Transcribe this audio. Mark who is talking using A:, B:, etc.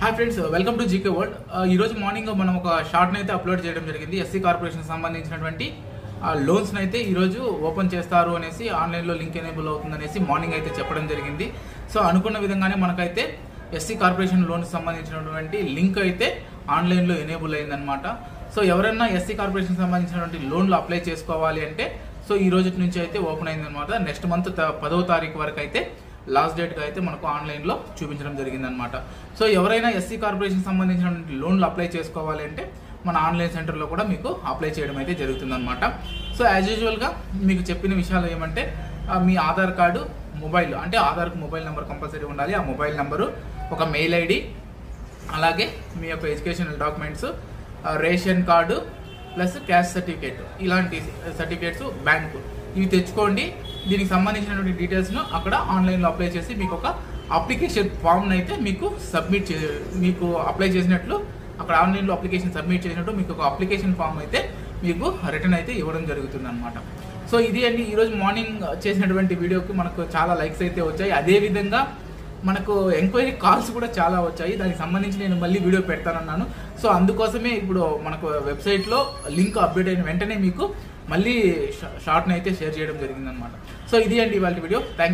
A: Hi friends, welcome to GK world. ఈ రోజు morning మనం ఒక షార్ట్ని అయితే అప్లోడ్ చేయడం జరిగింది. ఎస్సీ కార్పొరేషన్ సంబంధించినటువంటి లోన్స్ని అయితే ఈరోజు ఓపెన్ చేస్తారు అనేసి, ఆన్లైన్లో లింక్ ఎనేబుల్ అవుతుందనేసి మార్నింగ్ అయితే చెప్పడం జరిగింది. సో అనుకున్న విధంగానే మనకైతే ఎస్సీ కార్పొరేషన్ లోన్కి సంబంధించినటువంటి లింక్ అయితే ఆన్లైన్లో ఎనేబుల్ అయిందనమాట. సో ఎవరైనా ఎస్సీ కార్పొరేషన్ సంబంధించినటువంటి లోన్లు అప్లై చేసుకోవాలి అంటే సో ఈ రోజు నుంచి అయితే ఓపెన్ అయిందనమాట. నెక్స్ట్ మంత్ 10వ తారీఖు వరకు అయితే లాస్ట్ డేట్గా అయితే మనకు ఆన్లైన్లో చూపించడం జరిగిందనమాట. సో ఎవరైనా ఎస్సీ కార్పొరేషన్ సంబంధించినటువంటి లోన్లు అప్లై చేసుకోవాలి అంటే మన ఆన్లైన్ సెంటర్లో కూడా మీకు అప్లై చేయడం అయితే జరుగుతుందన్నమాట. సో యాజ్ యూజువల్గా మీకు చెప్పిన విషయాలు ఏమంటే మీ ఆధార్ కార్డు, మొబైల్ అంటే ఆధార్కు మొబైల్ నెంబర్ కంపల్సరీ ఉండాలి. ఆ మొబైల్ నెంబరు, ఒక మెయిల్ ఐడి, అలాగే మీ యొక్క educational documents, ration card plus caste certificate, ఇలాంటి సర్టిఫికేట్స్, బ్యాంకు, ఇవి తెచ్చుకోండి. దీనికి సంబంధించినటువంటి డీటెయిల్స్ను అక్కడ ఆన్లైన్లో అప్లై చేసి మీకు ఒక అప్లికేషన్ ఫామ్ని అయితే మీకు మీకు అప్లై చేసినట్లు, అక్కడ ఆన్లైన్లో అప్లికేషన్ సబ్మిట్ చేసినట్టు మీకు ఒక అప్లికేషన్ ఫామ్ అయితే మీకు రిటర్న్ అయితే ఇవ్వడం జరుగుతుంది అనమాట. సో ఇది అండి ఈరోజు మార్నింగ్ చేసినటువంటి వీడియోకి మనకు చాలా లైక్స్ అయితే వచ్చాయి. అదేవిధంగా మనకు ఎంక్వైరీ కాల్స్ కూడా చాలా వచ్చాయి. దానికి సంబంధించి నేను మళ్ళీ వీడియో పెడతానన్నాను. సో అందుకోసమే ఇప్పుడు మనకు వెబ్సైట్లో లింక్ అప్డేట్ అయిన వెంటనే మీకు మళ్ళీ షార్ట్ని అయితే షేర్ చేయడం జరిగిందనమాట. సో ఇది అండి ఇవాళ వీడియో. Thank you.